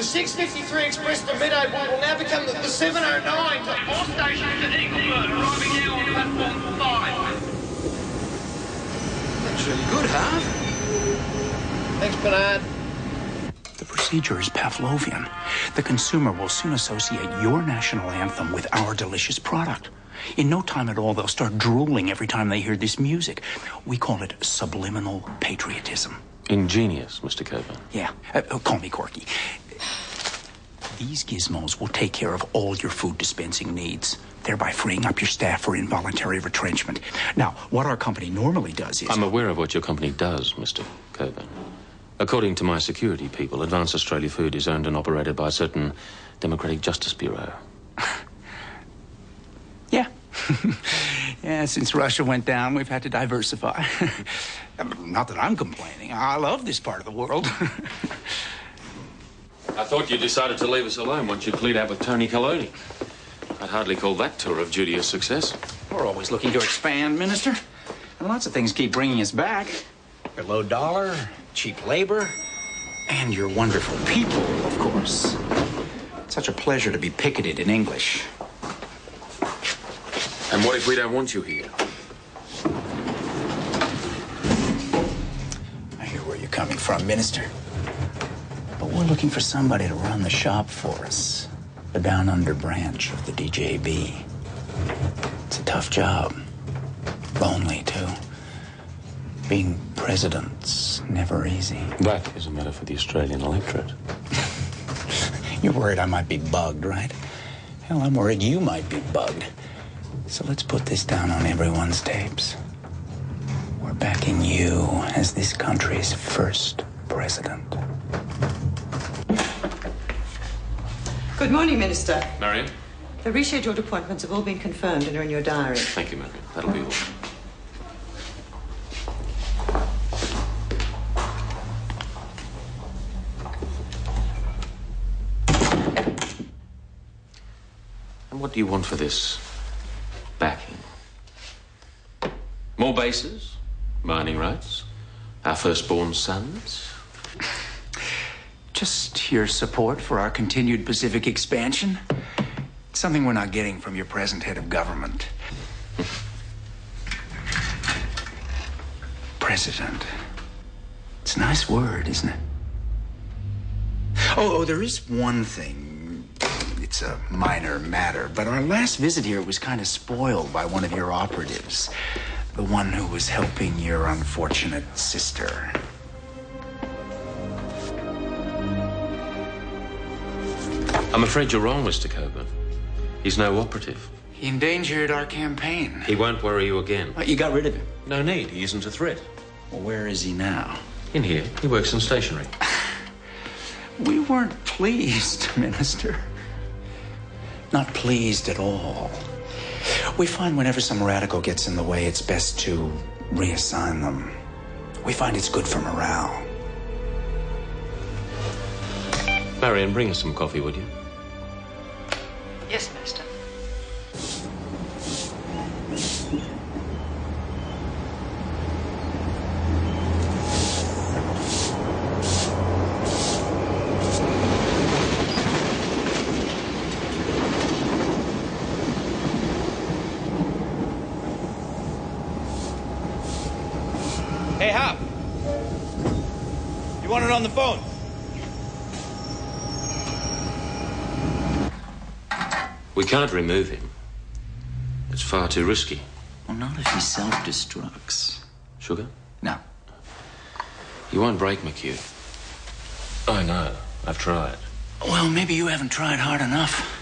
6:53 express to Meadowpoint will now become the 7:09 to all stations to Eagleford, arriving now on platform 5. That's really good, Harv. Thanks, Bernard. The procedure is Pavlovian. The consumer will soon associate your national anthem with our delicious product. In no time at all, they'll start drooling every time they hear this music. We call it subliminal patriotism. Ingenious, Mr. Coburn. Yeah, call me Corky. These gizmos will take care of all your food dispensing needs, thereby freeing up your staff for involuntary retrenchment. Now, what our company normally does is... I'm aware of what your company does, Mr. Coburn. According to my security people, Advanced Australia Food is owned and operated by a certain Democratic Justice Bureau. Yeah. Yeah, since Russia went down, we've had to diversify. Not that I'm complaining. I love this part of the world. I thought you decided to leave us alone once you cleared out with Tony Coloni. I'd hardly call that tour of duty a success. We're always looking to expand, Minister. And lots of things keep bringing us back. Your low dollar, cheap labor, and your wonderful people, of course. It's such a pleasure to be picketed in English. And what if we don't want you here? I hear where you're coming from, Minister. But we're looking for somebody to run the shop for us. The down-under branch of the DJB. It's a tough job. Lonely, too. Being president's never easy. That is a matter for the Australian electorate. You're worried I might be bugged, right? Hell, I'm worried you might be bugged. So let's put this down on everyone's tapes. We're backing you as this country's first president. Good morning, Minister. Marion? The rescheduled appointments have all been confirmed and are in your diary. Thank you, Marion. That'll be all. And what do you want for this backing? More bases? Mining rights? Our firstborn sons? Just your support for our continued Pacific expansion. It's something we're not getting from your present head of government. President. It's a nice word, isn't it? Oh, there is one thing. It's a minor matter, but our last visit here was kind of spoiled by one of your operatives. The one who was helping your unfortunate sister. I'm afraid you're wrong, Mr. Coburn. He's no operative. He endangered our campaign. He won't worry you again. You got rid of him? No need. He isn't a threat. Well, where is he now? In here. He works in stationery. We weren't pleased, Minister. Not pleased at all. We find whenever some radical gets in the way, it's best to reassign them. We find it's good for morale. Marion, bring us some coffee, would you? Yes, Minister. Hey, Hop. You want it on the phone? We can't remove him. It's far too risky. Well, not if he self-destructs. Sugar? No. You won't break McHugh. I know. I've tried. Well, maybe you haven't tried hard enough.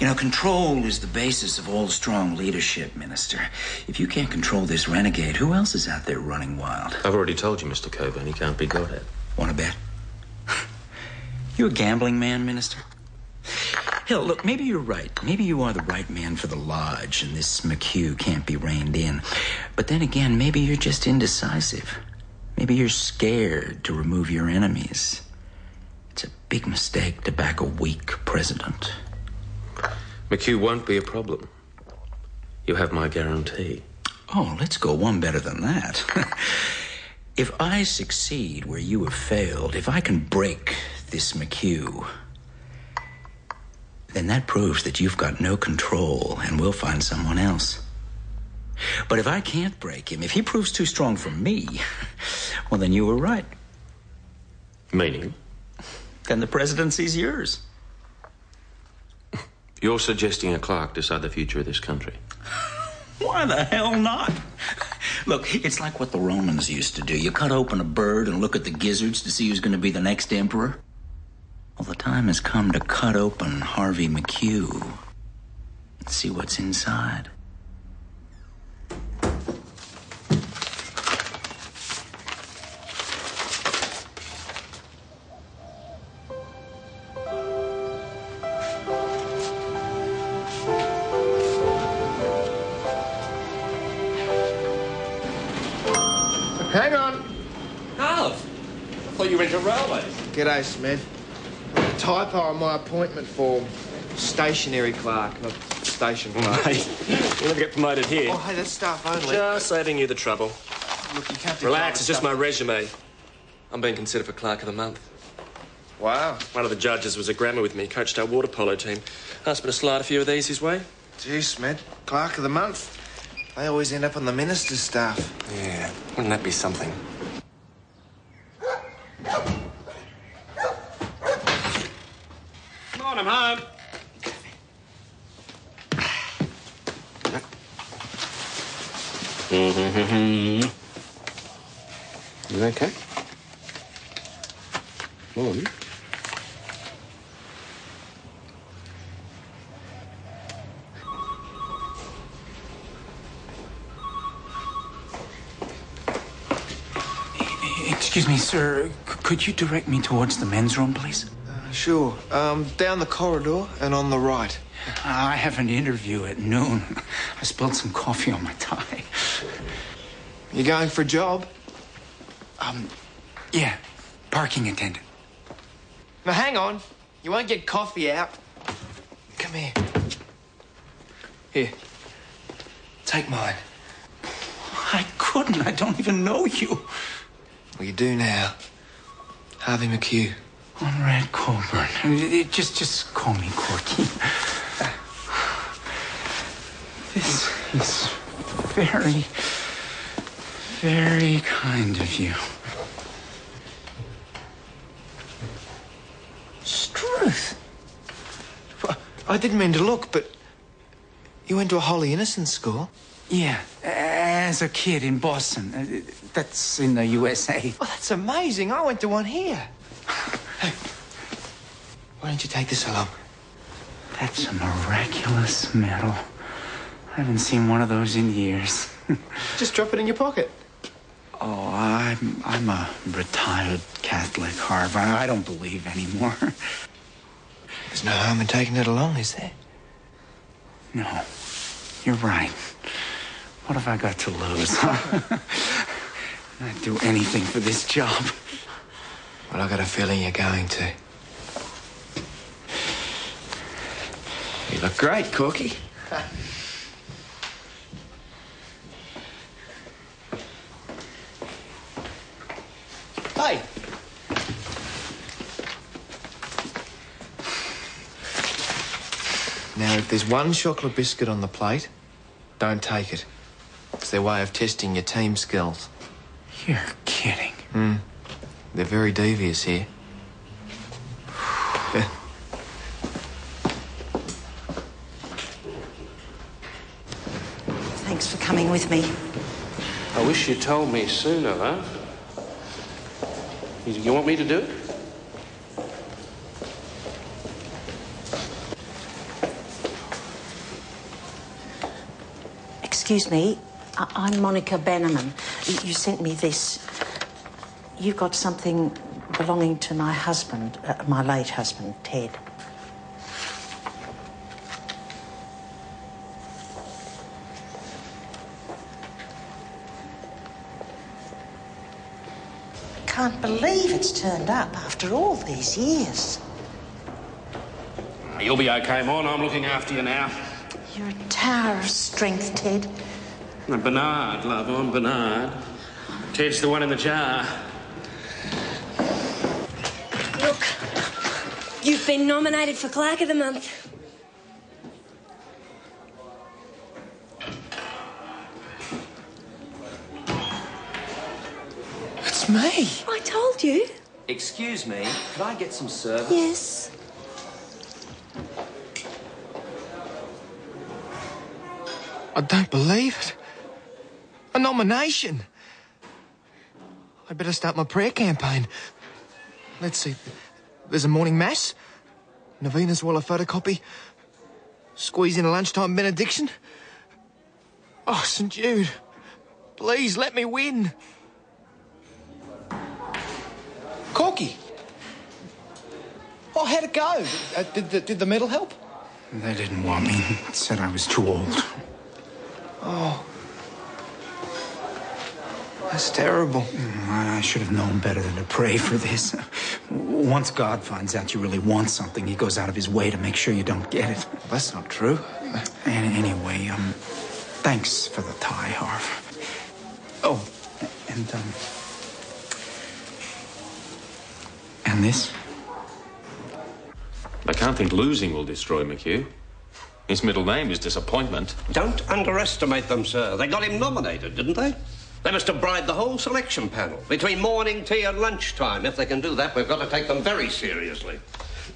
You know, control is the basis of all strong leadership, Minister. If you can't control this renegade, who else is out there running wild? I've already told you, Mr. Coburn, he can't be got at. Want to bet? You a gambling man, Minister? Hell, look, maybe you're right. Maybe you are the right man for the lodge, and this McHugh can't be reined in. But then again, maybe you're just indecisive. Maybe you're scared to remove your enemies. It's a big mistake to back a weak president. McHugh won't be a problem. You have my guarantee. Oh, let's go one better than that. If I succeed where you have failed, if I can break this McHugh, then that proves that you've got no control and we'll find someone else. But if I can't break him, if he proves too strong for me, well, then you were right. Meaning? Then the presidency's yours. You're suggesting a clerk decide the future of this country? Why the hell not? Look, it's like what the Romans used to do. You cut open a bird and look at the gizzards to see who's going to be the next emperor. Well, the time has come to cut open Harvey McHugh and see what's inside. Hang on. Harv, I thought you were into railways. G'day, Smith. A typo on my appointment form. Stationary clerk, not station clerk. Mate, you'll never get promoted here. Oh, hey, that's staff only. Just saving you the trouble. Look, you can't do Relax, it's just stuff. my resume. I'm being considered for Clerk of the Month. Wow. One of the judges was a grammar with me, coached our water polo team. Asked me to slide a few of these his way. Gee, Smith, Clerk of the Month. They always end up on the minister's staff. Yeah, wouldn't that be something? Come on, I'm home. You okay? Maughan? Excuse me, sir. Could you direct me towards the men's room, please? Sure. Down the corridor and on the right. I have an interview at noon. I spilled some coffee on my tie. You going for a job? Yeah, parking attendant. Now, hang on. You won't get coffee out. Come here. Here. Take mine. I couldn't. I don't even know you. Well, you do now. Harvey McHugh. On Red Colburn. Just call me Corky. This is very, very kind of you. Struth. I didn't mean to look, but you went to a Holy Innocents school? Yeah, as a kid in Boston. That's in the USA. Oh, that's amazing. I went to one here. Hey, why don't you take this along? That's a miraculous medal. I haven't seen one of those in years. Just drop it in your pocket. Oh, I'm a retired Catholic, Harv. I don't believe anymore. There's no harm in taking it along, is there? No, you're right. What have I got to lose? I'd do anything for this job. Well, I got a feeling you're going to. You look great, Corky. Hey. Now, if there's one chocolate biscuit on the plate, don't take it. It's their way of testing your team skills. You're kidding. They're very devious here. Thanks for coming with me. I wish you told me sooner, huh? You want me to do it? Excuse me, I'm Monica Benneman. You sent me this. You've got something belonging to my husband, my late husband, Ted. I can't believe it's turned up after all these years. You'll be okay, Maughan. I'm looking after you now. You're a tower of strength, Ted. Bernard, love, I'm Bernard. Ted's the one in the jar. Look, You've been nominated for Clerk of the Month. It's me. I told you. Excuse me, could I get some service? Yes. I don't believe it. A nomination. I'd better start my prayer campaign. Let's see. There's a morning mass. Novenas while I photocopy. Squeeze in a lunchtime benediction. Oh, St. Jude. Please let me win. Corky. Oh, how'd it go? Did the medal help? They didn't want me. Said I was too old. Oh. That's terrible. I should have known better than to pray for this. Once God finds out you really want something, he goes out of his way to make sure you don't get it. Well, that's not true. And anyway, thanks for the tie, Harv. Oh, and this? I can't think losing will destroy McHugh. His middle name is Disappointment. Don't underestimate them, sir. They got him nominated, didn't they? They must have bribed the whole selection panel between morning tea and lunchtime. If they can do that, we've got to take them very seriously.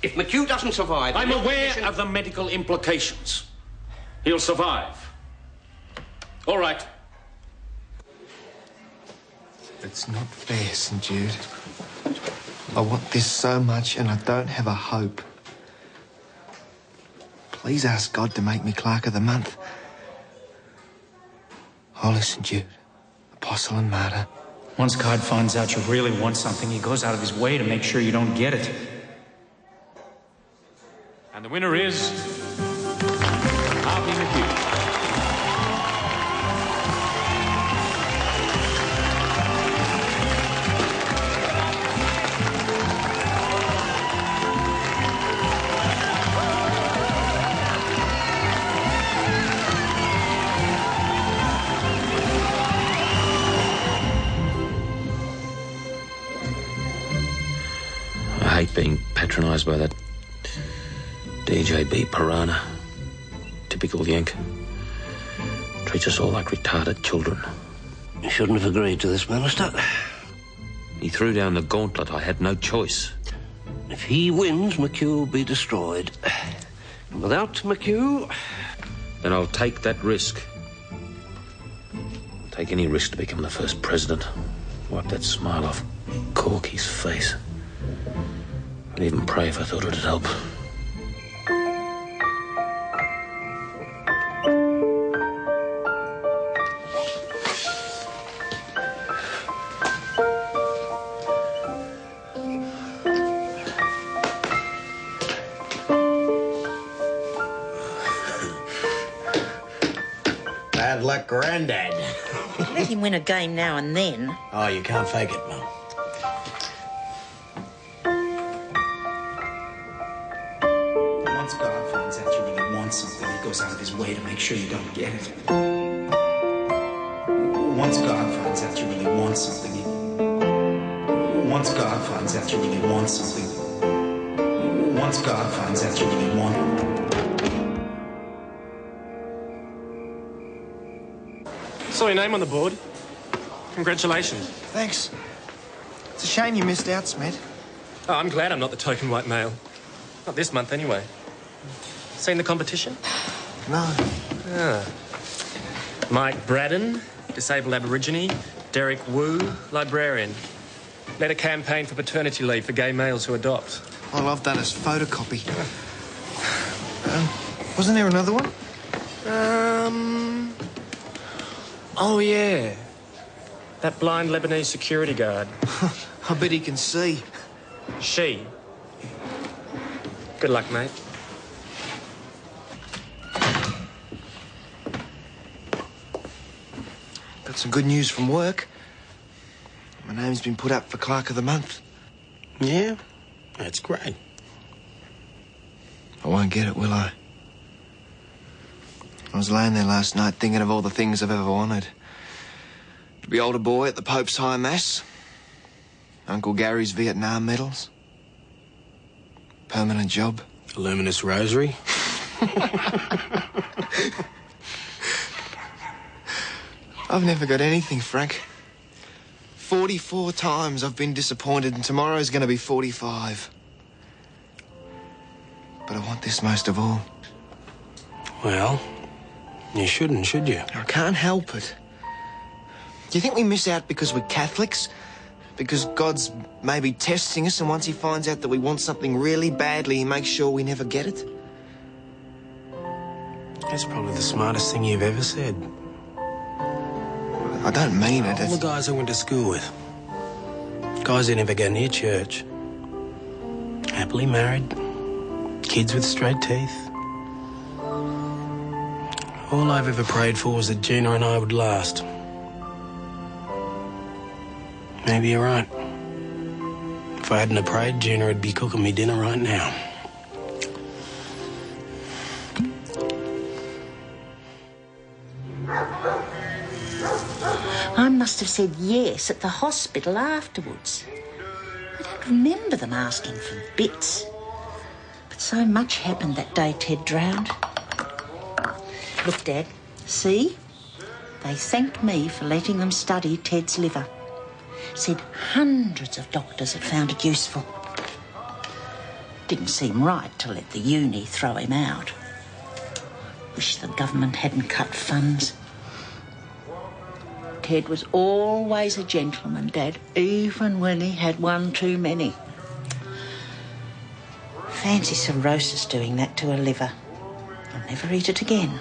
If McHugh doesn't survive... I'm aware of the medical implications. He'll survive. All right. It's not fair, St. Jude. I want this so much and I don't have a hope. Please ask God to make me Clerk of the Month. Holy St. Jude, apostle and martyr. Once God finds out you really want something, he goes out of his way to make sure you don't get it. And the winner is... Harvey McHugh. I hate being patronised by that DJB piranha. Typical Yank. Treats us all like retarded children. You shouldn't have agreed to this, Minister. He threw down the gauntlet. I had no choice. If he wins, McHugh will be destroyed. Without McHugh... Then I'll take that risk. I'll take any risk to become the first president. Wipe that smile off Corky's face. I'd even pray if I thought it'd help. Bad luck, Grandad. Let him win a game now and then. Oh, you can't fake it, Mum. Once God finds out you really want something, he goes out of his way to make sure you don't get it. Once God finds out you really want something, Once God finds out you really want something. Once God finds out you really want it. Saw your name on the board. Congratulations. Thanks. It's a shame you missed out, Smet. Oh, I'm glad I'm not the token white male. Not this month, anyway. Seen the competition? No. Ah. Mike Braddon, disabled Aborigine. Derek Wu, librarian. Led a campaign for paternity leave for gay males who adopt. All I've done is photocopy. Wasn't there another one? Oh, yeah. That blind Lebanese security guard. I bet he can see. She. Good luck, mate. Got some good news from work. My name's been put up for Clerk of the Month. Yeah? That's great. I won't get it, will I? I was laying there last night thinking of all the things I've ever wanted. To be older boy at the Pope's High Mass. Uncle Gary's Vietnam medals. permanent job. A luminous rosary. I've never got anything, Frank. 44 times I've been disappointed, and tomorrow's going to be 45. But I want this most of all. Well, you shouldn't, should you? I can't help it. Do you think we miss out because we're Catholics? Because God's maybe testing us, and once he finds out that we want something really badly, he makes sure we never get it? That's probably the smartest thing you've ever said. I don't mean it. All the guys I went to school with. Guys who never go near church. Happily married. Kids with straight teeth. All I've ever prayed for was that Gina and I would last. Maybe you're right. If I hadn't have prayed, Gina would be cooking me dinner right now. I must have said yes at the hospital afterwards. I don't remember them asking for bits. But so much happened that day Ted drowned. Look, Dad, see? They thanked me for letting them study Ted's liver. Said hundreds of doctors had found it useful. Didn't seem right to let the uni throw him out. Wish the government hadn't cut funds. Ted was always a gentleman, Dad, even when he had one too many. Fancy cirrhosis doing that to a liver. I'll never eat it again.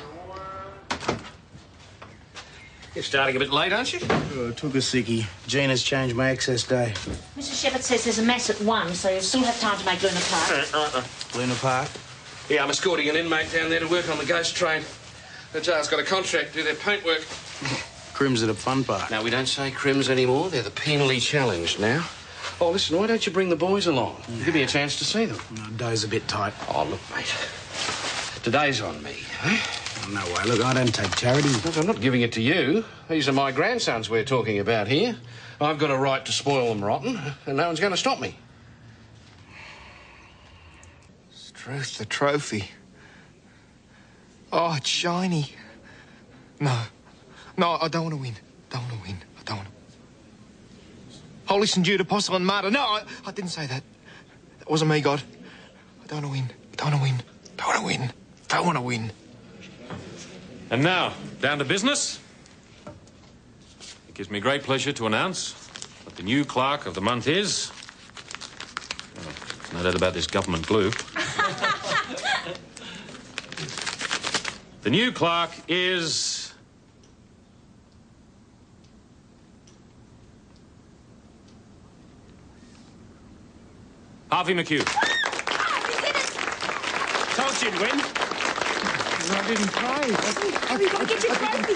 You're starting a bit late, aren't you? Oh, took a sickie. Gina's changed my access day. Mr. Shepherd says there's a mass at 1, so you'll still have time to make Luna Park. Luna Park? Yeah, I'm escorting an inmate down there to work on the ghost train. The jail's got a contract to do their paintwork. Crim's at a fun park. No, we don't say crims anymore. They're the penally challenged now. Oh, listen, why don't you bring the boys along? Give me a chance to see them. No, day's a bit tight. Oh, look, mate. Today's on me, eh? No way. Look, I don't take charity. Look, I'm not giving it to you. These are my grandsons we're talking about here. I've got a right to spoil them rotten, and no one's going to stop me. Struth, the trophy. Oh, it's shiny. No, I don't want to win. I don't want to. Holy St. Jude, Apostle and Martyr. No, I didn't say that. That wasn't me, God. I don't want to win. And now, down to business. It gives me great pleasure to announce that the new clerk of the month is... Oh, no doubt about this government glue. The new clerk is... Harvey McHugh. Told you to win. I didn't try. Have you got to get your trophy?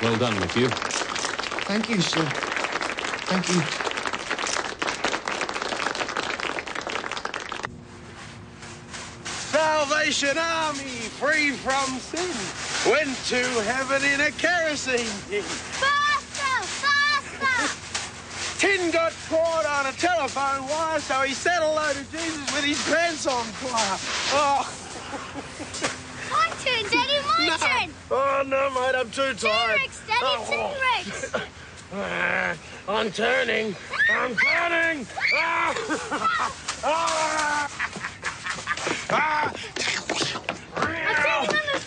Well done, McHugh. Thank you, sir. Thank you. Salvation Army, free from sin, went to heaven in a kerosene tin. Faster! Tin got caught on a telephone wire, so he said hello to Jesus with his pants on fire. Oh. My turn, Daddy, my turn. Oh, no, mate, I'm too tired. T-Rex, Daddy, T-Rex. I'm turning. I'm turning. I'm turning on the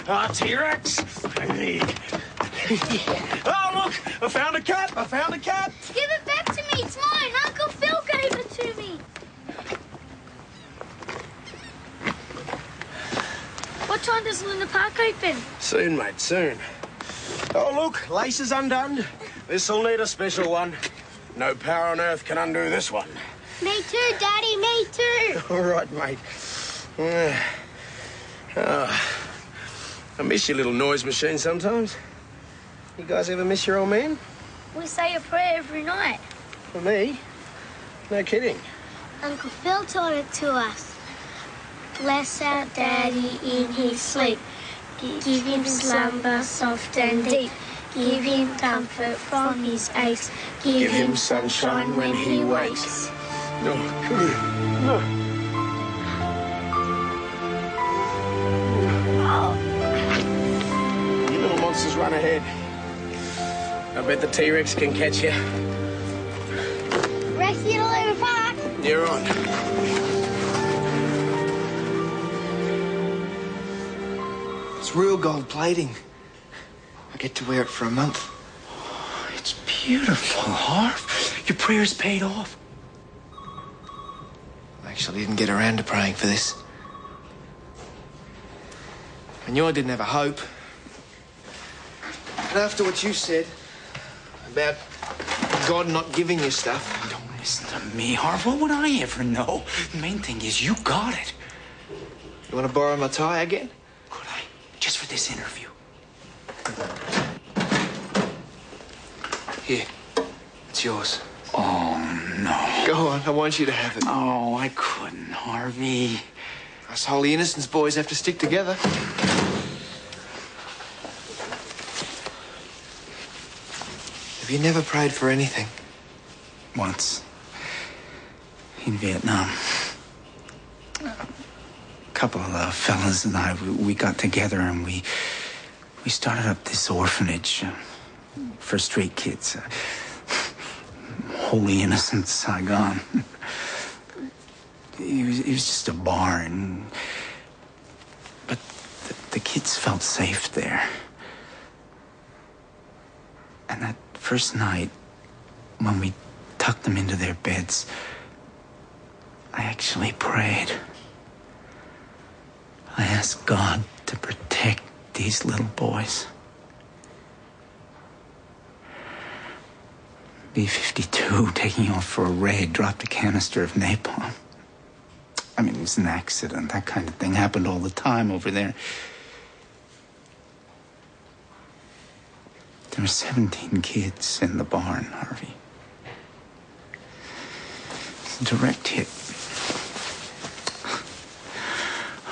saw. T-Rex. Oh, look, I found a cat. Give it back to me, it's mine. Uncle Phil gave it to me. What time does Luna Park open? Soon, mate, soon. Oh, look, lace is undone. This'll need a special one. No power on earth can undo this one. Me too, Daddy, me too. All right, mate. I miss your little noise machine sometimes. You guys ever miss your old man? We say a prayer every night. For me? No kidding. Uncle Phil taught it to us. Bless our Daddy in his sleep. Give him slumber soft and deep. Give him comfort from his aches. Give him sunshine when he wakes. No, come here. No. You little monsters run ahead. I bet the T-Rex can catch you. Rex, you don't leave a park. You're on. It's real gold plating. I get to wear it for a month. Oh, it's beautiful, Harv. Your prayers paid off. I actually didn't get around to praying for this. I knew I didn't have a hope. And after what you said about God not giving you stuff... Don't listen to me, Harv. What would I ever know? The main thing is you got it. You want to borrow my tie again? Could I? Just for this interview. Here. It's yours. Oh, no. Go on. I want you to have it. Oh, I couldn't, Harvey. Us Holy Innocents boys have to stick together. Have you never prayed for anything? Once. In Vietnam. A couple of the fellas and I, we got together and we started up this orphanage for street kids. Holy Innocent Saigon. It was just a barn. But the kids felt safe there. And that first night, when we tucked them into their beds, I actually prayed. I asked God to protect these little boys. B-52, taking off for a raid, dropped a canister of napalm. I mean, it was an accident. That kind of thing happened all the time over there. There were 17 kids in the barn, Harvey. It's a direct hit.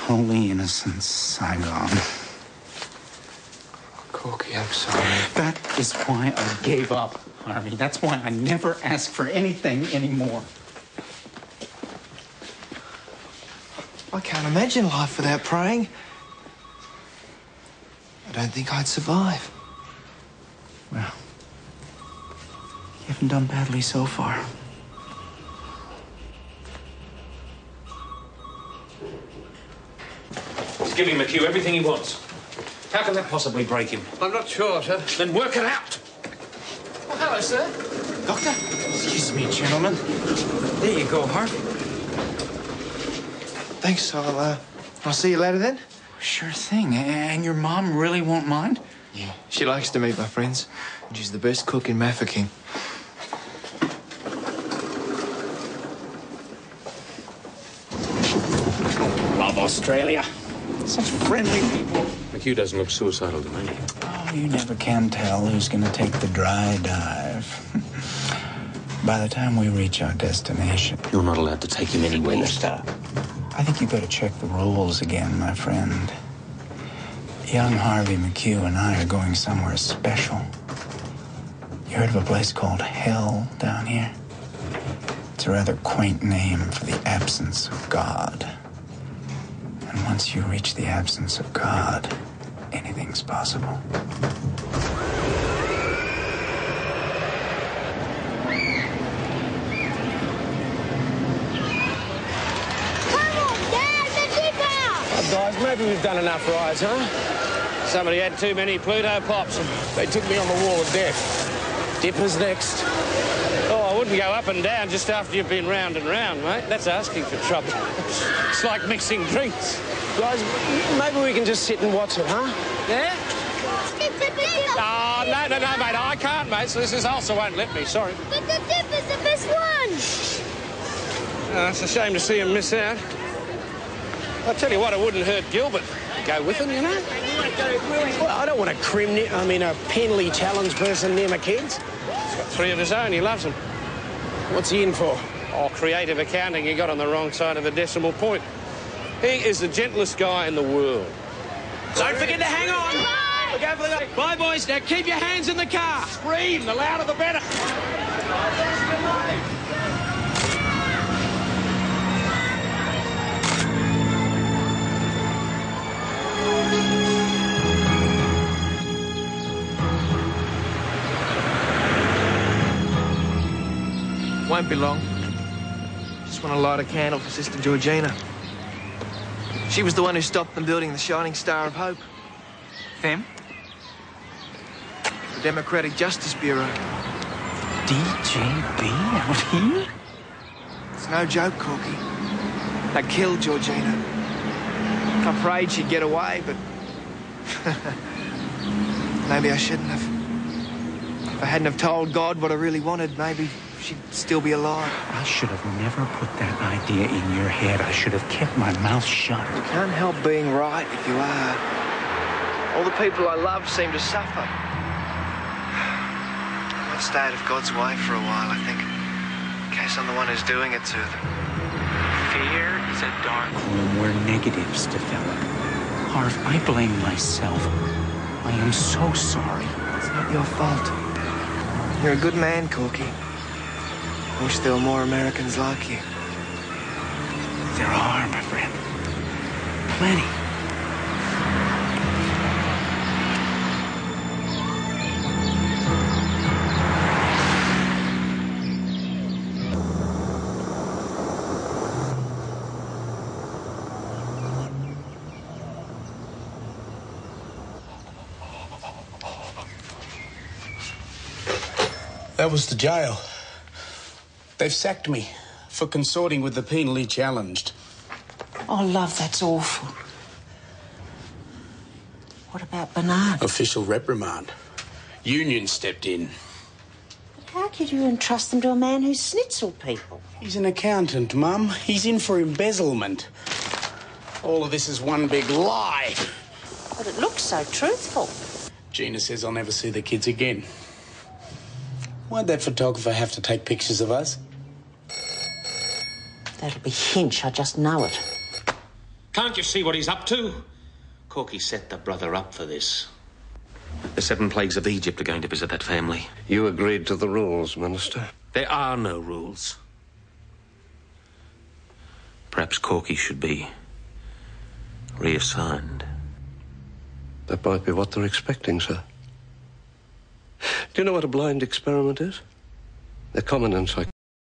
Holy Innocents, Saigon. Corky, I'm sorry. That is why I gave up, Harvey. That's why I never ask for anything anymore. I can't imagine life without praying. I don't think I'd survive. Well, you haven't done badly so far. He's giving McHugh everything he wants. How can that possibly break him? I'm not sure, sir. Then work it out. Oh, hello, sir. Doctor? Excuse me, gentlemen. There you go, Harvey. Thanks. I'll see you later then. Sure thing. And your mom really won't mind? Yeah. She likes to meet my friends. And she's the best cook in Mafeking. Love Australia. Such friendly people. McHugh doesn't look suicidal to me. Oh, you never can tell who's going to take the dry dive. By the time we reach our destination... You're not allowed to take him anywhere. Minister, I think you better check the rules again, my friend. Young Harvey McHugh and I are going somewhere special. You heard of a place called Hell down here? It's a rather quaint name for the absence of God. And once you reach the absence of God, anything's possible. Guys, maybe we've done enough rides, huh? Somebody had too many Pluto pops. They took me on the wall of death. Dipper's next. Oh, I wouldn't go up and down just after you've been round and round, mate. That's asking for trouble. It's like mixing drinks. Guys, maybe we can just sit and watch it, huh? Yeah? It's a dipper. Oh, no, mate. I can't, mate. So this also won't let me. Sorry. But the dipper's the best one. Oh, it's a shame to see him miss out. I'll tell you what, it wouldn't hurt Gilbert. Go with him, you know? Well, I don't want a a penalty challenge person near my kids. He's got 3 of his own. He loves them. What's he in for? Oh, creative accounting. He got on the wrong side of the decimal point. He is the gentlest guy in the world. Don't forget to hang on. Look out for the... Bye, boys. Now keep your hands in the car. Scream. The louder the better. Won't be long. Just want to light a candle for Sister Georgina. She was the one who stopped them building the Shining Star of Hope. Them? The Democratic Justice Bureau. DJB out here? It's no joke, Corky. They killed Georgina. I prayed she'd get away, but... maybe I shouldn't have. If I hadn't have told God what I really wanted, maybe she'd still be alive. I should have never put that idea in your head. I should have kept my mouth shut. You can't help being right if you are. All the people I love seem to suffer. I might stay out of God's way for a while, I think. In case I'm the one who's doing it to them. Fear is a dark room where negatives develop. Harv, I blame myself. I am so sorry. It's not your fault. You're a good man, Corky. I wish there were more Americans like you. There are, my friend. Plenty. That was the jail. They've sacked me for consorting with the penally challenged. Oh, love, that's awful. What about Bernard? Official reprimand. Union stepped in. But how could you entrust them to a man who snitzel people? He's an accountant, Mum. He's in for embezzlement. All of this is one big lie. But it looks so truthful. Gina says I'll never see the kids again. Why'd that photographer have to take pictures of us? That'll be Hinch, I just know it. Can't you see what he's up to? Corky set the brother up for this. The 7 plagues of Egypt are going to visit that family. You agreed to the rules, Minister. There are no rules. Perhaps Corky should be reassigned. That might be what they're expecting, sir. Do you know what a blind experiment is? They're common in psychology.